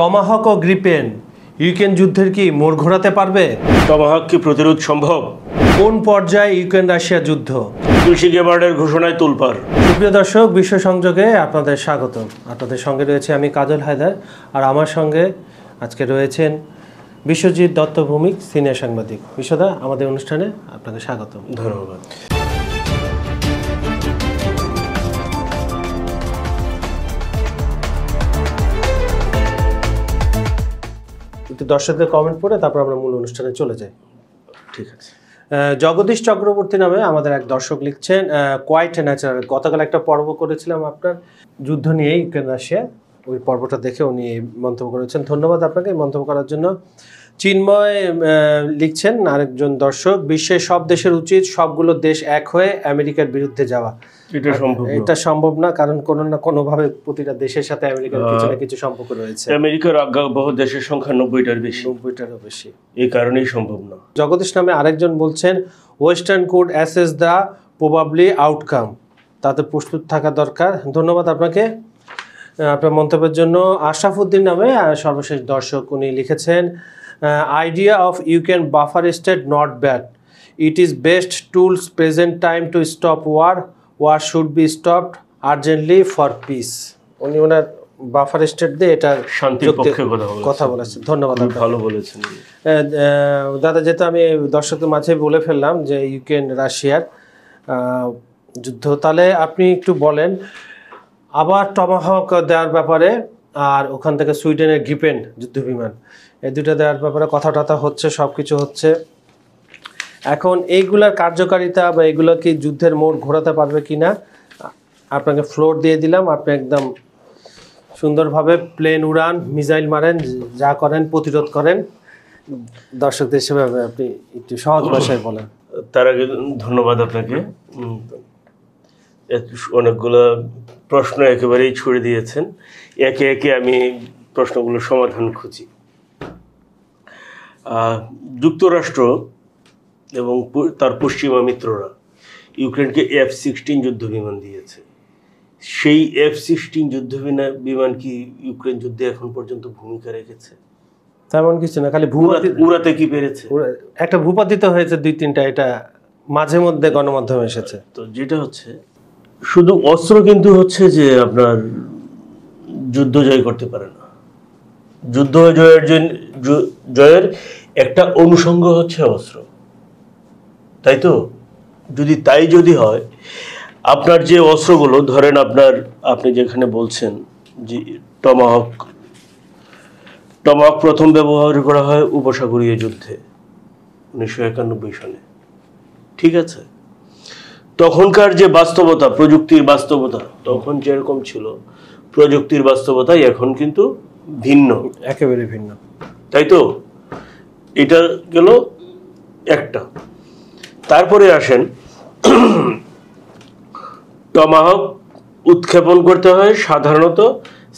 Tomahawk ও Gripen Ukraine যুদ্ধের কি মোড় ঘোরাতে পারবে? টমাহক কি প্রতিরোধ সম্ভব? কোন পর্যায়ে ইউক্রেন রাশিয়া যুদ্ধ? তুলসী গেবার্ডের ঘোষণায় তোলপাড়। সুপ্রিয় দর্শক, বিশ্ব সংযোগে আপনাদের স্বাগত। আপনাদের সঙ্গে রয়েছে আমি কাজল হায়দার, আর আমার সঙ্গে আজকে রয়েছেন বিশ্বজিৎ দত্ত ভৌমিক, সিনিয়র সাংবাদিক। বিশ্বদা, আমাদের অনুষ্ঠানে আপনাকে স্বাগত। ধন্যবাদ। দর্শকদের কমেন্ট পড়ে তারপর আমরা মূল অনুষ্ঠানে চলে যাই। ঠিক আছে। জগদীশ চক্রবর্তী নামে আমাদের এক দর্শক লিখছেন, কোয়াইট ন্যাচারাল। গতকাল একটা পর্ব করেছিলাম আপনার যুদ্ধ নিয়ে ইউক্রেন রাশিয়া, ওই পর্বটা দেখে উনি মন্তব্য করেছেন। ধন্যবাদ আপনাকে মন্তব্য করার জন্য। চিন্ময় লিখছেন আরেকজন দর্শক, বিশ্বের সব দেশের উচিত সবগুলো দেশ এক হয়ে আমেরিকার বিরুদ্ধে যাওয়া। এটা সম্ভব না, কারণ কোনো না কোনোভাবে প্রতিটা দেশের সাথে আমেরিকার কিছু না কিছু সম্পর্ক রয়েছে। আমেরিকার আজ্ঞাবহ দেশের সংখ্যা 90টারও বেশি। এই কারণেই সম্ভব না। জগদীশ নামে আরেকজন বলছেন, western code assess the probably outcome, তাতে প্রস্তুত থাকা দরকার। ধন্যবাদ আপনাকে আপনার মন্তব্যের জন্য। আশরাফুদ্দিন নামে সর্বশেষ দর্শক, উনি লিখেছেন, idea of Ukraine buffer state not bad. It is best tools present time to stop war. War should be stopped urgently for peace. উনি ওনার বাফার স্টেট দিয়ে এটা শান্তির পক্ষে কথা বলেছেন। ধন্যবাদ, ভালো বলেছেন দাদা। যেহেতু আমি দর্শকদের মাঝে বলে ফেললাম যে ইউক্রেন রাশিয়ার যুদ্ধ, তাহলে আপনি একটু বলেন আবার টমাহক দেওয়ার ব্যাপারে, আর ওখান থেকে সুইডেনের গ্রিপেন যুদ্ধ বিমান, এই দুটো দেওয়ার ব্যাপারে কথা টথা হচ্ছে, সব কিছু হচ্ছে। এখন এইগুলার কার্যকারিতা বা এগুলো কি যুদ্ধের মোড় ঘোরাতে পারবে কি না, আপনাকে ফ্লোর দিয়ে দিলাম। আপনি একদম সুন্দরভাবে প্লেন উড়ান, মিসাইল মারেন, যা করেন প্রতিরোধ করেন, দর্শকদের সেভাবে আপনি একটু সহজ ভাষায় বলেন। তার আগে ধন্যবাদ আপনাকে। অনেকগুলো প্রশ্ন একেবারেই ছুড়ে দিয়েছেন। একে একে আমি প্রশ্নগুলোর সমাধান খুঁজি। যুক্তরাষ্ট্র এবং তার পশ্চিমা মিত্ররা ইউক্রেনকে F-16 যুদ্ধ বিমান দিয়েছে। সেই F-16 যুদ্ধ বিমান কি ইউক্রেন যুদ্ধে এখন পর্যন্ত ভূমিকা রেখেছে? তেমন কিছু না, খালি উড়াতে কি পেরেছে? একটা ভূপাতিত হয়েছে 2-3টা, এটা মাঝে মধ্যে গণমাধ্যমে এসেছে। তো যেটা হচ্ছে শুধু অস্ত্র কিন্তু হচ্ছে যে আপনার যুদ্ধ জয় করতে পারে না। যুদ্ধ জয়ের একটা অনুষঙ্গ হচ্ছে অস্ত্র, তাই তো? যদি হয়, আপনার যে অস্ত্রগুলো ধরেন, আপনি যেখানে বলছেন যে টমাহক প্রথম ব্যবহার করা হয় উপসাগরীয় যুদ্ধে 1991 সালে, ঠিক আছে? তখনকার যে বাস্তবতা, প্রযুক্তির বাস্তবতা তখন যেরকম ছিল, প্রযুক্তির বাস্তবতা এখন কিন্তু ভিন্ন, একেবারে ভিন্ন, তাই তো? এটা গেল একটা। তারপরে আসেন, টমাহক উৎক্ষেপণ করতে হয় সাধারণত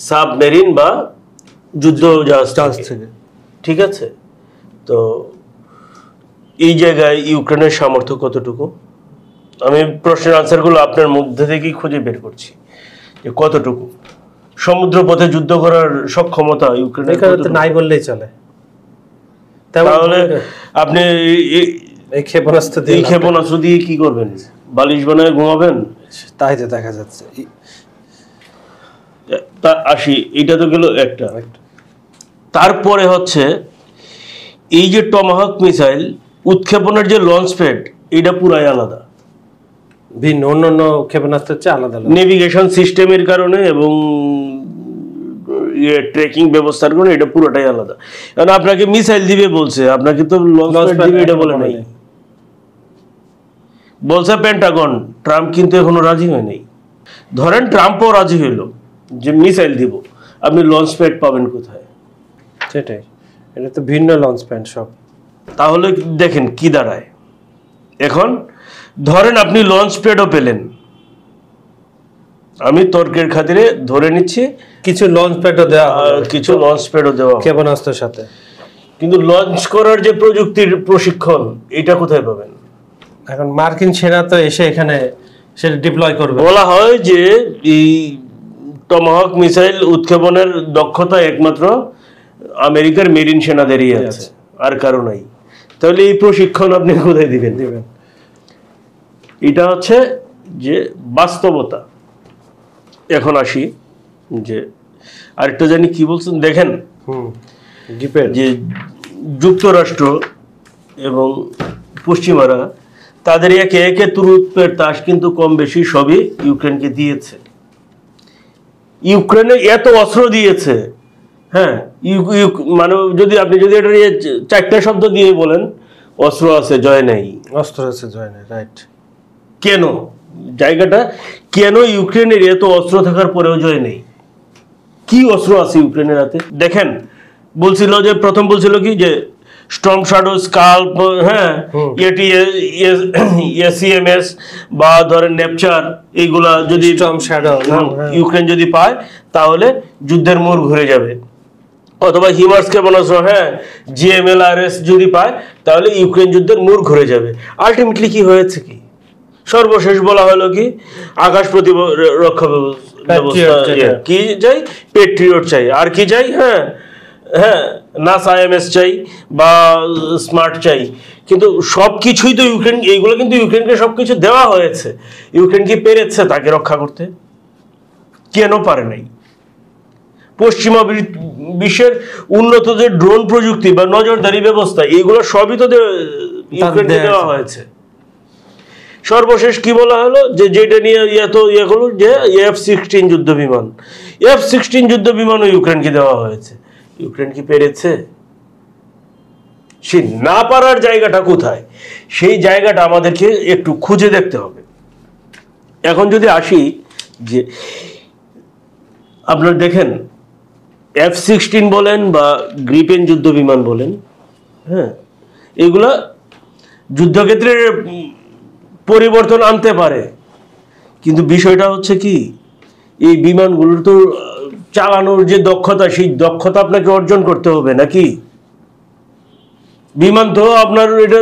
সাবমেরিন বা যুদ্ধ জাহাজ থেকে, ঠিক আছে? তো এই জায়গায় ইউক্রেনের সামর্থ্য কতটুকু? আমি প্রশ্নের আনসারগুলো আপনার মধ্যে থেকেই খুঁজে বের করছি যে কতটুকু সমুদ্রপথে যুদ্ধ করার সক্ষমতা ইউক্রেনের নাই বললেই চলে। তাহলে আপনি এই ক্ষেপণাস্ত্র দিয়ে কি করবেন? বালিশ বানায় ঘুমাবেন? তাই তো দেখা যাচ্ছে। তা আসি, এটা তো গেল একটা। তারপরে হচ্ছে এই যে টমাহক মিসাইল উৎক্ষেপণের যে লঞ্চ প্যাড, এটা পুরাই আলাদা, ভিন্ন, অন্যান্য ক্ষেপণাস্ত্রের চেয়ে আলাদা। নেভিগেশন সিস্টেমের কারণে এবং ট্রেকিং ব্যবস্থার কারণে এটা পুরোটাই আলাদা। কারণ আপনাকে মিসাইল দিবে বলছে, আপনাকে তো লঞ্চ প্যাড দিবে এটা বলে নাই, বলছে পেন্টাগন। ট্রাম্প কিন্তু এখনো রাজি হয়নি। ধরেন ট্রাম্পও রাজি হইল যে মিসাইল দিব, আপনি লঞ্চ প্যাড পাবেন কোথায়? সেটাই, এটা তো ভিন্ন লঞ্চ প্যাড সব। তাহলে দেখেন কি দাঁড়ায়। এখন ধরেন আপনি লঞ্চ প্যাডও পেলেন, আমি তর্কের খাতিরে ধরে নিচ্ছি কিছু লঞ্চ প্যাডও দেওয়া ক্ষেপণাস্ত্রের সাথে, কিন্তু লঞ্চ করার যে প্রযুক্তির প্রশিক্ষণ, এটা কোথায় পাবেন? এখন মার্কিন সেনা তো এসে এখানে সেটা ডিপ্লয় করবে। বলা হয় যে এই টমাহক মিসাইল উৎক্ষেপণের দক্ষতা একমাত্র আমেরিকার মেরিন সেনাদেরই আছে, আর কারো নাই। তাহলে এই প্রশিক্ষণ আপনি কোথায় দিবেন? এটা হচ্ছে যে বাস্তবতা। এখন আসি যে আরেকটা জানি কি বলছেন, দেখেন যে যুক্তরাষ্ট্র এবং পশ্চিমারা তাদের একে একে তুরুপের তাস কিন্তু কম বেশি সবই ইউক্রেনকে দিয়েছে। ইউক্রেনে এত অস্ত্র দিয়েছে, হ্যাঁ, মানে যদি আপনি যদি এটা নিয়ে 4টা শব্দ দিয়ে বলেন, অস্ত্র আছে জয় নেই, অস্ত্র আছে জয় নেই, রাইট। কেন জায়গাটা, কেন ইউক্রেনের এত অস্ত্র থাকার পরেও জয় নেই? কি অস্ত্র আছে ইউক্রেনের হাতে? দেখেন, বলছিল যে প্রথম বলছিল কি যে স্টর্ম শ্যাডো, স্কাল্প, হ্যাঁ, এসিএমএস বা ধরেন নেপচার, এইগুলা যদি স্টর্ম শ্যাডো ইউক্রেন যদি পায় তাহলে যুদ্ধের মোড় ঘুরে যাবে। অথবা হিমার্স ক্ষেপণাস্ত্র, হ্যাঁ, জিএমএলআরএস যদি পায় তাহলে ইউক্রেন যুদ্ধের মোড় ঘুরে যাবে। আলটিমেটলি কি হয়েছে, কি সর্বশেষ বলা হলো কি আকাশ প্রতিরক্ষা ব্যবস্থা কি চাই, পেট্রিয়ট চাই, আর কি চাই, হ্যাঁ হ্যাঁ, নাস আইএমএস চাই বা স্মার্ট চাই। কিন্তু সবকিছুই তো ইউক্রেন, এইগুলো কিন্তু ইউক্রেনকে সবকিছু দেওয়া হয়েছে। ইউক্রেন কি পেরেছে তাকে রক্ষা করতে? কেন পারে নাই? পশ্চিমা বিশ্বের উন্নত যে ড্রোন প্রযুক্তি বা নজরদারি ব্যবস্থা, এইগুলো সবই তো ইউক্রেনকে দেওয়া হয়েছে। সর্বশেষ কি বলা হলো যে যেটা নিয়ে ইয়ে হলো যে F-16 যুদ্ধ বিমান, F-16 যুদ্ধ বিমানও ইউক্রেনকে দেওয়া হয়েছে। ইউক্রেন কি পেরেছে? সে না পারার জায়গাটা কোথায়, সেই জায়গাটা আমাদেরকে একটু খুঁজে দেখতে হবে। এখন যদি আসি যে আপনার দেখেন F-16 বলেন বা গ্রিপেন যুদ্ধ বিমান বলেন, হ্যাঁ, এগুলা যুদ্ধক্ষেত্রে পরিবর্তন আনতে পারে, কিন্তু বিষয়টা হচ্ছে কি এই বিমানগুলোর তো চালানোর যে দক্ষতা, সেই দক্ষতা আপনাকে অর্জন করতে হবে নাকি? বিমান তো আপনার এটা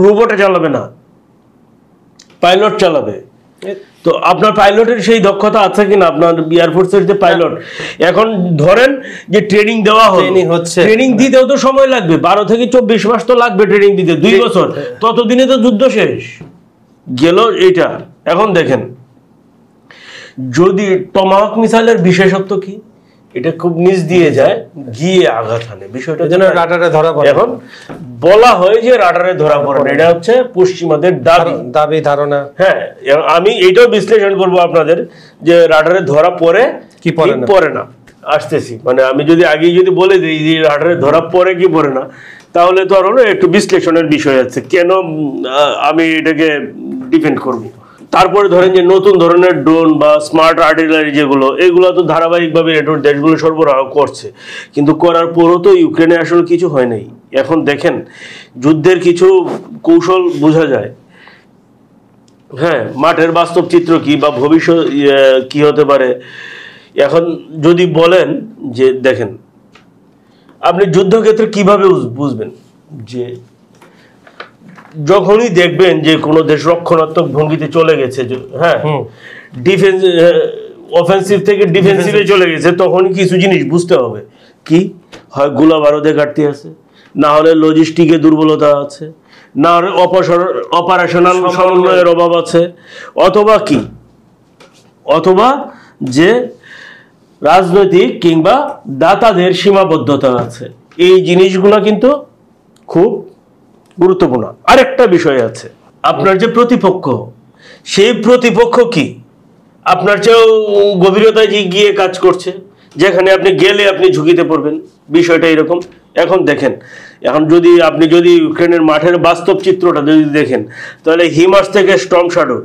রোবটে চালাবে না, পাইলট চালাবে। তো আপনার পাইলটের সেই দক্ষতা আছে কিনা? আপনার এয়ারফোর্সের যে পাইলট, এখন ধরেন যে ট্রেনিং দেওয়া হচ্ছে, ট্রেনিং দিতেও তো সময় লাগবে, 12 থেকে 24 মাস তো লাগবে ট্রেনিং দিতে, 2 বছর, ততদিনে তো যুদ্ধ শেষ গেল এইটা। এখন দেখেন যদি টমাহক মিসাইলের বিশেষত্ব কি, এটা খুব নিচ দিয়ে যায়, গিয়ে আঘাত হানে, বিষয়টা যেন রাডারে ধরা পড়ে। এখন বলা হয় যে রাডারে ধরা পড়ে, এটা হচ্ছে পশ্চিমাদের দাবি ধারণা। হ্যাঁ, আমি এইটাও বিশ্লেষণ করব আপনাদের যে রাডারে ধরা পড়ে কি পড়ে না, আসতেছি। মানে আমি যদি আগেই যদি বলে দিই যে রাডারে ধরা পড়ে কি পড়ে না, তাহলে তো আর হলো একটু বিশ্লেষণের বিষয় আছে, কেন আমি এটাকে ডিফেন্ড করব। তারপরে ধরেন যে নতুন ধরনের ড্রোন বা স্মার্ট আর্টিলারি যেগুলো, এগুলো তো ধারাবাহিকভাবে নেটোর দেশগুলো সরবরাহ করছে, কিন্তু করার পরও তো ইউক্রেনে আসলে কিছু হয় নাই। এখন দেখেন যুদ্ধের কিছু কৌশল বোঝা যায়, হ্যাঁ, মাঠের বাস্তব চিত্র কি বা ভবিষ্যৎ কি হতে পারে। এখন যদি বলেন যে দেখেন আপনি যুদ্ধক্ষেত্রে কিভাবে বুঝবেন যে যখনই দেখবেন যে কোনো দেশ রক্ষণাত্মক ভঙ্গিতে চলে গেছে, হ্যাঁ, ডিফেন্স অফেন্সিভ থেকে ডিফেন্সিভে চলে গেছে, তখনই কিছু জিনিস বুঝতে হবে। কি হয়, গোলা বারুদে ঘাটতি আছে, না হলে লজিস্টিকে দুর্বলতা আছে, না হলে অপারেশনাল সমন্বয়ের অভাব আছে, অথবা কি, অথবা যে রাজনৈতিক কিংবা দাতাদের সীমাবদ্ধতা আছে। এই জিনিসগুলো কিন্তু খুব গুরুত্বপূর্ণ। আরেকটা বিষয় আছে, আপনার যে প্রতিপক্ষ, সেই প্রতিপক্ষ কি আপনার চেয়েও গভীরতায় গিয়ে কাজ করছে, যেখানে আপনি গেলে আপনি ঝুঁকিতে পড়বেন, বিষয়টা এরকম। এখন দেখেন, এখন যদি আপনি ইউক্রেনের মাঠের বাস্তব চিত্রটা যদি দেখেন, তাহলে হিমার্স থেকে স্টর্ম শ্যাডো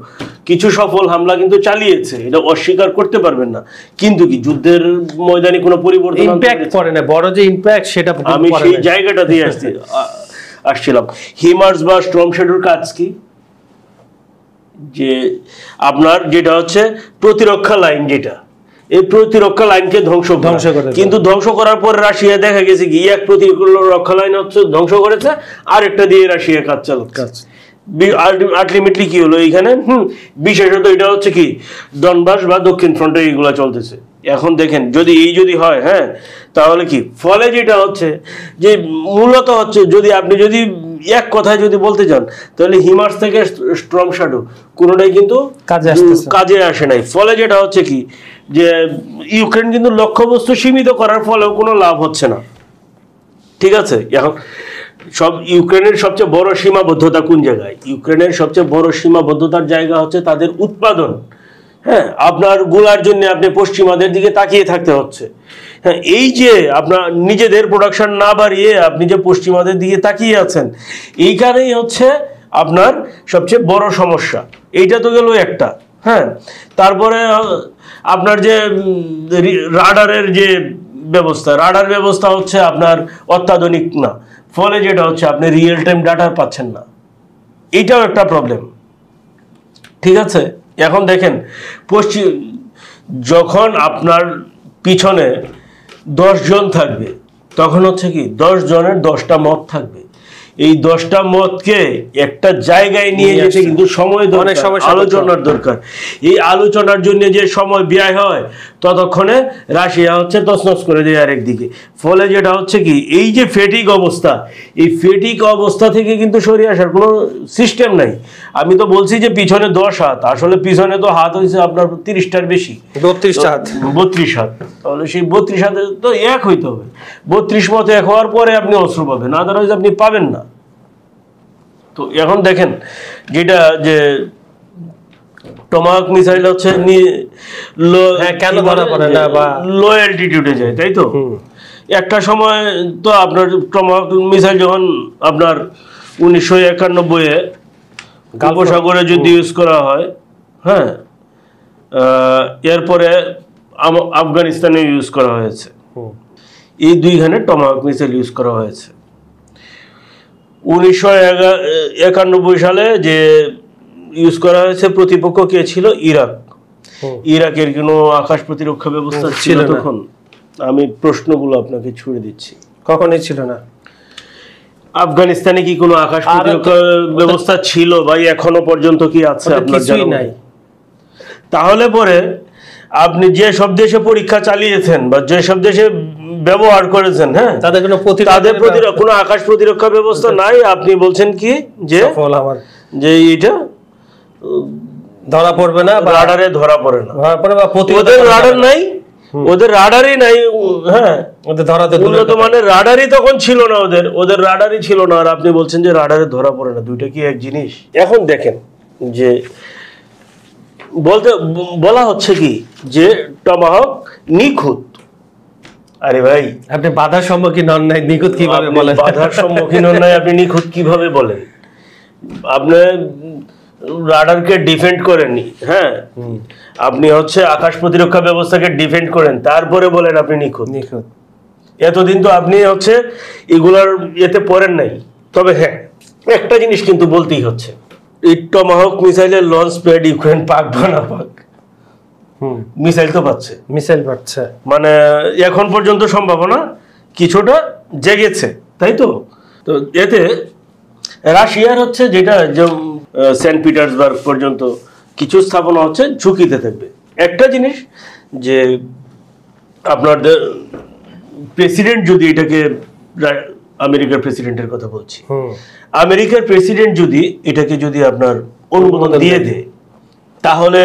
কিছু সফল হামলা কিন্তু চালিয়েছে, এটা অস্বীকার করতে পারবেন না। কিন্তু কি যুদ্ধের ময়দানে কোনো পরিবর্তন ইমপ্যাক্ট পড়ে না, বড় যে ইমপ্যাক্ট সেটা আমি সেই জায়গাটা দিয়ে আসছিলাম। হিমার্স বা স্টর্ম শ্যাডোর কাজ কি, যে আপনার যেটা হচ্ছে প্রতিরক্ষা লাইন, যেটা এই প্রতিরক্ষা লাইনকে ধ্বংস করে, কিন্তু ধ্বংস করার পর রাশিয়া দেখা গেছে কি এক প্রতিরক্ষা লাইন হচ্ছে ধ্বংস করেছে, আর একটা দিয়ে রাশিয়া কাজ চালাচ্ছে। আলটিমেটলি কি হলো এইখানে, বিশেষত এটা হচ্ছে কি ডনবাস বা দক্ষিণ ফ্রন্টে এইগুলা চলতেছে। এখন দেখেন যদি হয়, হ্যাঁ, তাহলে কি ফলে যেটা হচ্ছে যে মূলত হচ্ছে, আপনি যদি এক কথায় যদি বলতে যান, তাহলে হিমার্স থেকে স্টর্ম শ্যাডো কোনোটাই কিন্তু কাজে আসে নাই। ফলে যেটা হচ্ছে কি, যে ইউক্রেন কিন্তু লক্ষ্যবস্তু সীমিত করার ফলেও কোনো লাভ হচ্ছে না। ঠিক আছে, এখন ইউক্রেনের সবচেয়ে বড় সীমাবদ্ধতা কোন জায়গায়? ইউক্রেনের সবচেয়ে বড় সীমাবদ্ধতার জায়গা হচ্ছে তাদের উৎপাদন। হ্যাঁ, আপনার গুলার জন্য আপনি পশ্চিমাদের দিকে তাকিয়ে থাকতে হচ্ছে। হ্যাঁ, এই যে আপনার নিজেদের প্রোডাকশন না বাড়িয়ে আপনি যে পশ্চিমাদের দিকে তাকিয়ে আছেন, এইখানেই হচ্ছে আপনার সবচেয়ে বড় সমস্যা। এইটা তো গেল একটা। হ্যাঁ, তারপরে আপনার যে রাডারের যে রাডার ব্যবস্থা হচ্ছে আপনার অত্যাধুনিক না, ফলে যেটা হচ্ছে আপনি রিয়েল টাইম ডাটা পাচ্ছেন না, এইটাও একটা প্রবলেম। ঠিক আছে, এখন দেখেন যখন আপনার পিছনে 10 জন থাকবে, তখন হচ্ছে কি 10 জনের 10টা মত থাকবে। এই 10টা মতকে একটা জায়গায় নিয়ে যেতে কিন্তু সময় দরকার, আলোচনার দরকার। এই আলোচনার জন্য যে সময় ব্যয় হয়, ততক্ষণে রাশিয়া হচ্ছে তছনছ করে দেয় আরেক দিকে। ফলে যেটা হচ্ছে কি, এই যে ফেটিক অবস্থা, এই ফেটিক অবস্থা থেকে কিন্তু সরে আসার কোনো সিস্টেম নাই। আমি তো বলছি যে পিছনে 10 হাত, আসলে পিছনে তো হাত হয়েছে আপনার 30টার বেশি, 32 হাত। তাহলে সেই 32 হাতে তো এক হইতে হবে। 32 মতো এক হওয়ার পরে আপনি অস্ত্র পাবেন, আদারওয়াইজ আপনি পাবেন না। তো এখন দেখেন যেটা যে টমাহক মিসাইল হচ্ছে কেন ধরা পড়ে না বা লো অ্যালটিটিউডে যায়, তাই তো? একটা সময় তো আপনার টমাহক মিসাইল যখন আপনার 1991-এ উপসাগরে যুদ্ধ ইউজ করা হয়, হ্যাঁ, এরপরে আফগানিস্তানে ইউজ করা হয়েছে। এই দুইখানে টমাহক মিসাইল ইউজ করা হয়েছে। 1991 সালে যে ইউজ করা হয়েছে, প্রতিপক্ষ কে ছিল? ইরাক। ইরাকের কোনো আকাশ প্রতিরক্ষা ব্যবস্থা ছিল তখন? আমি প্রশ্নগুলো আপনাকে ছুড়ে দিচ্ছি। কখনোই ছিল না। আফগানিস্তানে কি কোনো আকাশ প্রতিরক্ষা ব্যবস্থা ছিল ভাই? এখনো পর্যন্ত কি আছে? আপনার জানা নাই। তাহলে পরে আপনি যে সব দেশে পরীক্ষা চালিয়েছেন বা যে সব দেশে ব্যবহার করেছেন, হ্যাঁ, তাদের কোনো আকাশ প্রতিরক্ষা ব্যবস্থা নাই। আপনি বলছেন কি যে এটা ধরা পড়বে না, রাডারে ধরা পড়ে না, ওদের রাডার নাই, ওদের রাডারই নাই। হ্যাঁ, ওদের ধরাতে উন্নত মানের রাডারই তখন ছিল না, ওদের রাডারই ছিল না। আর আপনি বলছেন যে রাডারে ধরা পড়ে না, দুইটা কি এক জিনিস? এখন দেখেন যে বলা হচ্ছে কি যে টমাহক নিখুঁত। আরে ভাই, আপনি বাধার সম্মুখীন হন নাই, নিখুঁত কিভাবে বলেন? বাধার সম্মুখীন হন নাই, আপনি নিখুঁত কিভাবে বলেন? আপনি রাডারকে ডিফেন্ড করেননি, হ্যাঁ, আপনি হচ্ছে আকাশ প্রতিরক্ষা ব্যবস্থাকে ডিফেন্ড করেন, তারপরে বলেন আপনি নিখুঁত। এতদিন তো আপনি হচ্ছে এগুলার এতে পড়েন নাই। তবে হ্যাঁ, একটা জিনিস কিন্তু বলতেই হচ্ছে, এই টমাহক মিসাইলের লঞ্চ প্যাড ইউক্রেন পাক বা না পাক, মিসাইল তো পাচ্ছে। মানে এখন পর্যন্ত সম্ভাবনা কিছুটা জেগেছে, তাই তো? তো এতে রাশিয়ার হচ্ছে যেটা সেন্ট পিটার্সবার্গ পর্যন্ত কিছু স্থাপনা হচ্ছে ঝুঁকিতে থাকবে। একটা জিনিস যে আপনার প্রেসিডেন্ট যদি এটাকে, আমেরিকার প্রেসিডেন্টের কথা বলছি, আমেরিকার প্রেসিডেন্ট যদি আপনার অনুমোদন দিয়ে দেয়, তাহলে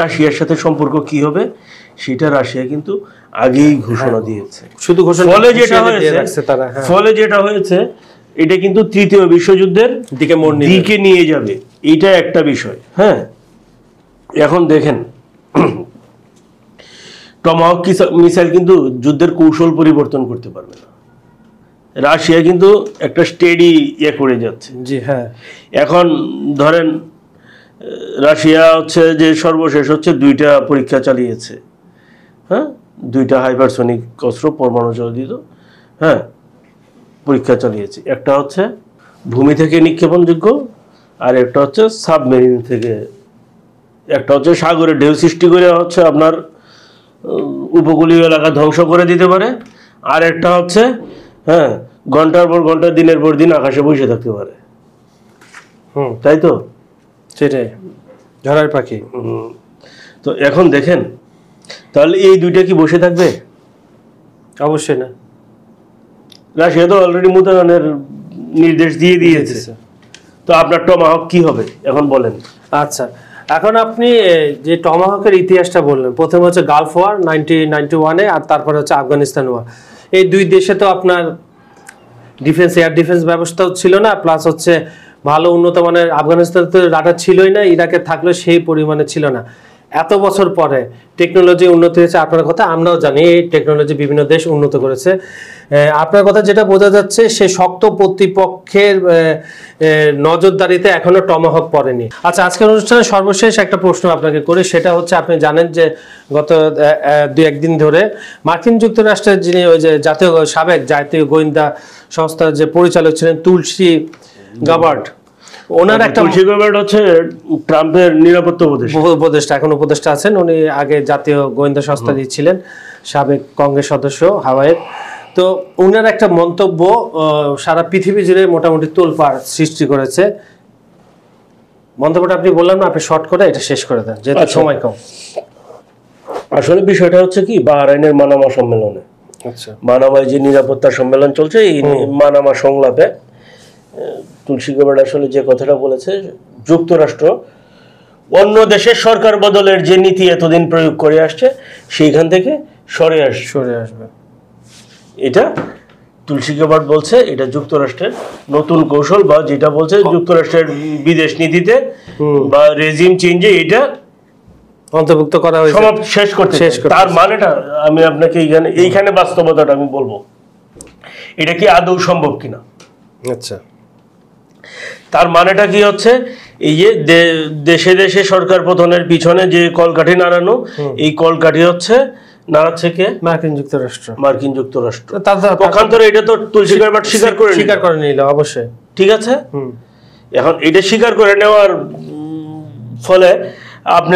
রাশিয়ার সাথে সম্পর্ক কি হবে সেটা রাশিয়া কিন্তু আগেই ঘোষণা দিয়েছে। শুধু ঘোষণা, ফলে যেটা হয়েছে এটা কিন্তু তৃতীয় বিশ্বযুদ্ধের দিকে নিয়ে যাবে, এটা একটা বিষয়। হ্যাঁ, এখন দেখেন টমাহক মিসাইল কিন্তু যুদ্ধের কৌশল পরিবর্তন করতে পারবে না। রাশিয়া কিন্তু একটা স্টেডি করে যাচ্ছে। জি হ্যাঁ, এখন ধরেন রাশিয়া হচ্ছে যে সর্বশেষ হচ্ছে 2টা পরীক্ষা চালিয়েছে, হ্যাঁ, 2টা হাইপারসনিক অস্ত্র, পরমাণু চালিত, হ্যাঁ, পরীক্ষা চালিয়েছে। একটা হচ্ছে ভূমি থেকে নিক্ষেপণযোগ্য, আর একটা হচ্ছে সাবমেরিন থেকে, একটা হচ্ছে সাগরে ঢেউ সৃষ্টি করে হচ্ছে আপনার উপকূলীয় এলাকা ধ্বংস করে দিতে পারে, আর একটা হচ্ছে হ্যাঁ ঘন্টার পর ঘন্টা, দিনের পর দিন আকাশে বসে থাকতে পারে। তাই তো? সেটাই ঝড়ের পাখি। তো এখন দেখেন তাহলে এই দুইটা কি বসে থাকবে? অবশ্যই না। রাশিয়া তো অলরেডি মোতায়েনের নির্দেশ দিয়ে দিয়েছে। তো আপনার টমাহক কি হবে এখন বলেন। আচ্ছা, এখন আপনি যে টমাহকের ইতিহাসটা বললেন, প্রথমে হচ্ছে গালফ ওয়ার 1991-এ, আর তারপরে হচ্ছে আফগানিস্তান ওয়ার। এই দুই দেশে তো আপনার ডিফেন্স, এয়ার ডিফেন্স ব্যবস্থাও ছিল না, প্লাস হচ্ছে ভালো উন্নত মানের, আফগানিস্তানে তো রাডার ছিলই না, ইরাকে থাকলেও সেই পরিমাণে ছিল না। এত বছর পরে টেকনোলজি উন্নত হয়েছে, আপনার কথা আমরাও জানি, এই টেকনোলজি বিভিন্ন দেশ উন্নত করেছে। আপনার কথা যেটা বোঝা যাচ্ছে, সে শক্ত প্রতিপক্ষের নজরদারিতে এখনো টমাহক পড়েনি। আচ্ছা, আজকের অনুষ্ঠানে সর্বশেষ একটা প্রশ্ন আপনাকে করি, সেটা হচ্ছে আপনি জানেন যে গত 2-1 দিন ধরে মার্কিন যুক্তরাষ্ট্রের যিনি ওই যে সাবেক জাতীয় গোয়েন্দা সংস্থার যে পরিচালক ছিলেন তুলসী গাবার্ড, ওনার একটা তুলসী গাবার্ড হচ্ছে ট্রাম্পের নিরাপত্তা উপদেষ্টা, এখন উপদেষ্টা আছেন। উনি আগে জাতীয় গোয়েন্দা সংস্থা ছিলেন, সাবেক কংগ্রেস সদস্য হাওয়াইয়ের। তো উনার একটা মন্তব্য সারা পৃথিবী জুড়ে মোটামুটি তোলপাড় সৃষ্টি করেছে। মন্তব্যটা আপনি বললাম না, আপনি শর্ট করে এটা শেষ করে দেন, যেহেতু সময় কম। আসলে বিষয়টা হচ্ছে কি, বাহরাইনের মানামা সম্মেলনে, আচ্ছা, মানামায় যে নিরাপত্তা সম্মেলন চলছে, এই মানামা সংলাপে তুলসী গাবার্ড আসলে যে কথাটা বলেছে, যুক্তরাষ্ট্র অন্য দেশের সরকার বদলের যে নীতি এতদিন প্রয়োগ করে আসছে সেইখান থেকে সরে আসবে। এটা তুলসী গাবার্ড বলছে, এটা যুক্তরাষ্ট্রের নতুন কৌশল, বা যেটা বলছে যুক্তরাষ্ট্রের বিদেশ নীতিতে বা রেজিম চেঞ্জে এটা অন্তর্ভুক্ত করা হয়েছে, শেষ করতে। তার মানেটা আমি আপনাকে এইখানে বাস্তবতাটা আমি বলবো, এটা কি আদৌ সম্ভব কিনা। আচ্ছা, তার মানেটা কি হচ্ছে, এই যে দেশে দেশে সরকার পতনের পিছনে যে কলকাঠি নাড়ানো, এই কলকাঠি নাড়াচ্ছে কে? মার্কিন যুক্তরাষ্ট্র। পক্ষান্তরে এটা তো তুলসী গাবার্ড স্বীকার করে নিল, অবশ্যই ঠিক আছে। এখন এটা স্বীকার করে নেওয়ার ফলে আপনি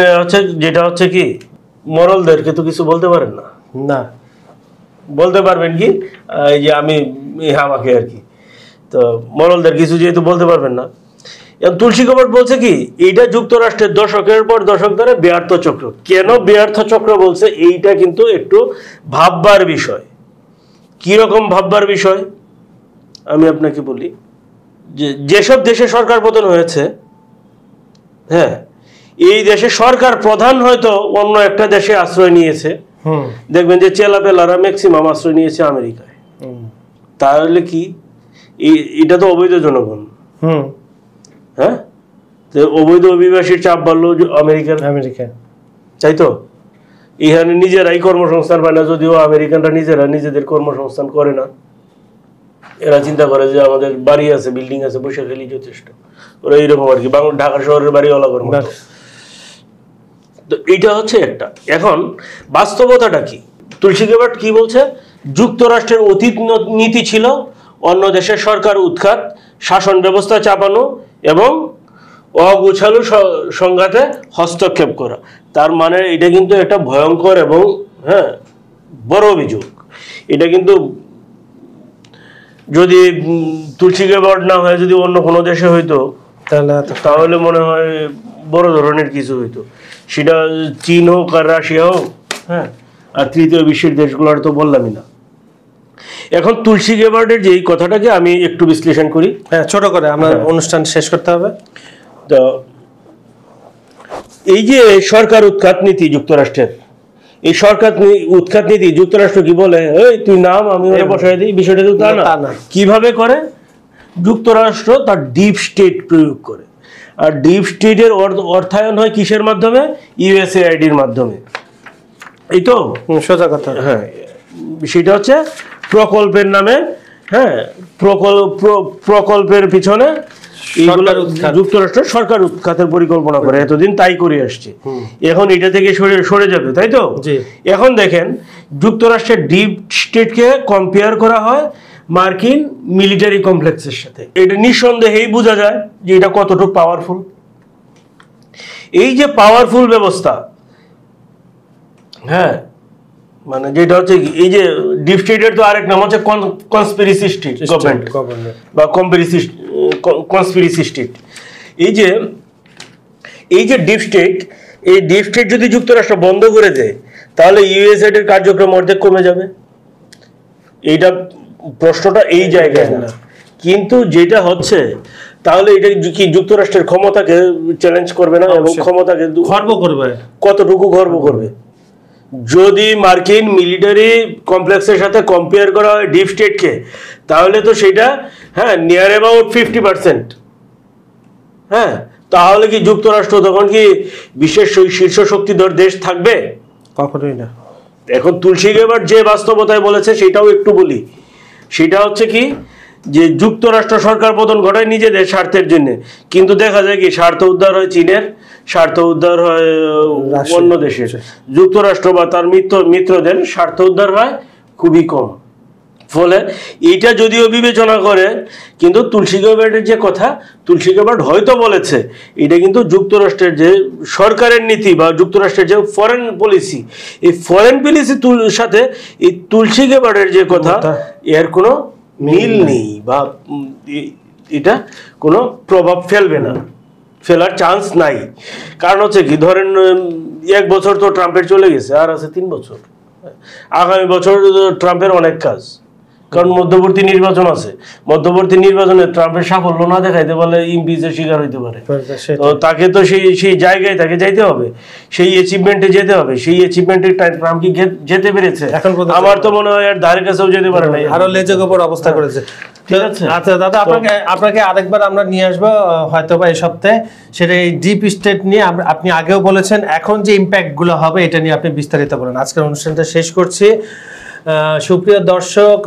যেটা হচ্ছে কি, মরলদেরকে তো কিছু বলতে পারেন না। বলতে পারবেন কি, এই যে আমি আমাকে আর কি, তো মরলদের কিছু যেহেতু বলতে পারবেন না। তুলসী গাবার্ড বলছে কি, এইটা যুক্তরাষ্ট্রের দশকের পর দশক ধরে ব্যর্থ চক্র। কেন ব্যর্থ চক্র বলছে, এইটা কিন্তু একটু ভাববার বিষয়। কি রকম ভাববার বিষয় আমি আপনাকে বলি, যেসব দেশে সরকার পতন হয়েছে, হ্যাঁ, এই দেশে সরকার প্রধান হয়তো অন্য একটা দেশে আশ্রয় নিয়েছে, দেখবেন যে চেলাপেলারা ম্যাক্সিমাম আশ্রয় নিয়েছে আমেরিকায়। তাহলে কি এটা তো অবৈধ জনগণ, হ্যাঁ, অবৈধ অভিবাসীর চাপ বাড়লো আমেরিকায়, তাই তো। এখানে নিজেরাই কর্মসংস্থান পায় না, যদিও আমেরিকানরা নিজেদের কর্মসংস্থান করে না। এরা চিন্তা করে যে আমাদের বাড়ি আছে, বিল্ডিং আছে, বসে খেলি যথেষ্ট। ওরা এইরকম আর কি, ঢাকা শহরের বাড়ি ওলাগর মতো। তো এইটা হচ্ছে একটা। এখন বাস্তবতাটা কি, তুলসী গাবার্ড কি বলছে, যুক্তরাষ্ট্রের অতীত নীতি ছিল অন্য দেশের সরকার উৎখাত, শাসন ব্যবস্থা চাপানো এবং অগোছালো সংঘাতে হস্তক্ষেপ করা। তার মানে এটা কিন্তু একটা ভয়ঙ্কর এবং বড় অভিযোগ। এটা কিন্তু যদি তুলসী গাবার্ড না হয়, যদি অন্য কোনো দেশে হইতো, তাহলে মনে হয় বড় ধরনের কিছু হইতো। সেটা চীন হোক আর রাশিয়া হোক, হ্যাঁ, আর তৃতীয় বিশ্বের দেশগুলোর তো বললামই না। এখন তুলসী গাবার্ডের যে কথাটাকে আমি একটু বিশ্লেষণ করি, হ্যাঁ, ছোট করে, আমরা অনুষ্ঠান শেষ করতে হবে। তো এই যে সরকার উৎখাত নীতি যুক্তরাষ্ট্রের, এই সরকার উৎখাত নীতি যুক্তরাষ্ট্র কি বলে, এই তুই নাম, আমি বসাই দিই, বিষয়টা তো তা না। কিভাবে করে, যুক্তরাষ্ট্র তার ডিপ স্টেট প্রয়োগ করে। আর ডিপ স্টেটের অর্থায়ন হয় কিসের মাধ্যমে? ইউএসএআইডির মাধ্যমে। এই তো সোজা কথা। হ্যাঁ, সেটা হচ্ছে প্রকল্পের নামে, হ্যাঁ, প্রকল্পের পিছনে যুক্তরাষ্ট্র সরকার উৎখাতের পরিকল্পনা করে, এতদিন তাই করে আসছে। এখন এটা থেকে সরে যাবে, তাই তো। এখন দেখেন, যুক্তরাষ্ট্রের ডিপ স্টেটকে কম্পেয়ার করা হয় মার্কিন মিলিটারি কমপ্লেক্সের সাথে। এটা নিঃসন্দেহেই বোঝা যায় যে এটা কতটুকু পাওয়ারফুল। এই যে পাওয়ারফুল ব্যবস্থা, হ্যাঁ, মানে যেটা হচ্ছে এই যে ডিপ স্টেটের তো আরেক নাম হচ্ছে কনস্পিরেসি স্টেট গভর্নমেন্ট বা কনস্পিরেসি স্টেট। এই যে ডিপ স্টেট, এই ডিপ স্টেট যদি যুক্তরাষ্ট্র বন্ধ করে দেয়, তাহলে ইউএসএইড এর কার্যক্রম অর্ধেক কমে যাবে। এইটা প্রশ্নটা এই জায়গায় না, কিন্তু যেটা হচ্ছে তাহলে এটা কি যুক্তরাষ্ট্রের ক্ষমতাকে চ্যালেঞ্জ করবে না, এবং ক্ষমতাকে খর্ব করবে, কতটুকু গর্ব করবে? যদি মার্কিন মিলিটারি কমপ্লেক্সের সাথে কম্পেয়ার করা হয় ডিপ স্টেটকে, তাহলে তো সেটা নিয়ার অ্যাবাউট 50%। তাহলে কি যুক্তরাষ্ট্র তখন কি বিশ্বের শীর্ষ শক্তিধর দেশ থাকবে? কখনোই না। এখন তুলসী গেবার্ট যে বাস্তবতায় বলেছে সেটাও একটু বলি। সেটা হচ্ছে কি, যে যুক্তরাষ্ট্র সরকার পতন ঘটায় নিজেদের স্বার্থের জন্য, কিন্তু দেখা যায় কি স্বার্থ উদ্ধার হয় চীনের, স্বার্থ উদ্ধার হয় অন্য দেশের। যুক্তরাষ্ট্র বা তার মিত্রদের স্বার্থ উদ্ধার হয় খুবই কম। ফলে এইটা যদিও বিবেচনা করে, কিন্তু তুলসী গেবার্টের যে কথা, তুলসী গেবার্ট হয়তো বলেছে এটা কিন্তু যুক্তরাষ্ট্রের যে সরকারের নীতি বা যুক্তরাষ্ট্রের যে ফরেন পলিসি, এই ফরেন পলিসির সাথে এই তুলসী গেবার্টের যে কথা এর কোনো মিল নেই, বা এটা কোনো প্রভাব ফেলবে না, ফেলার চান্স নাই। কারণ হচ্ছে কি, ধরেন 1 বছর তো ট্রাম্পের চলে গেছে, আর আছে 3 বছর। আগামী বছর ট্রাম্পের অনেক কাজ, কারণ মধ্যবর্তী নির্বাচন আছে। মধ্যবর্তী নির্বাচনে ট্রাম্পের সাফল্য না দেখাইতে পারলে ইমপিচের শিকার হইতে পারে। তো তাকে তো সেই জায়গায় তাকে যাইতে হবে, সেই অ্যাচিভমেন্টে যেতে হবে। সেই অ্যাচিভমেন্টে ট্রাম্প কি যেতে পেরেছে? আমার তো মনে হয় আর ধারে কাছেও যেতে পারে না, আরো লেজের উপর অবস্থা করেছে। ঠিক আছে। আচ্ছা দাদা, আপনাকে আরেকবার আমরা নিয়ে আসবো হয়তো বা এই সপ্তাহে, সেটা এই ডিপ স্টেট নিয়ে। আপনি আগেও বলেছেন, এখন যে ইম্প্যাক্ট গুলো হবে এটা নিয়ে আপনি বিস্তারিত বলেন। আজকের অনুষ্ঠানটা শেষ করছি। সুপ্রিয় দর্শক,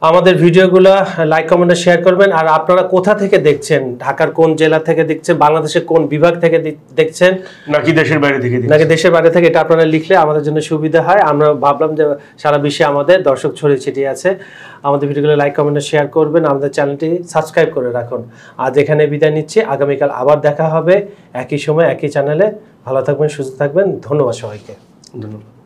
আমাদের ভিডিওগুলো লাইক কমেন্টে শেয়ার করবেন। আর আপনারা কোথা থেকে দেখছেন, ঢাকার কোন জেলা থেকে দেখছেন, বাংলাদেশের কোন বিভাগ থেকে দেখছেন, নাকি দেশের বাইরে থেকে, এটা আপনারা লিখলে আমাদের জন্য সুবিধা হয়। আমরা ভাবলাম যে সারা বিশ্বে আমাদের দর্শক ছড়িয়ে ছিটিয়ে আছে। আমাদের ভিডিওগুলো লাইক কমেন্টে শেয়ার করবেন, আমাদের চ্যানেলটি সাবস্ক্রাইব করে রাখুন। আজ এখানে বিদায় নিচ্ছি, আগামীকাল আবার দেখা হবে একই সময় একই চ্যানেলে। ভালো থাকবেন, সুস্থ থাকবেন। ধন্যবাদ সবাইকে। ধন্যবাদ।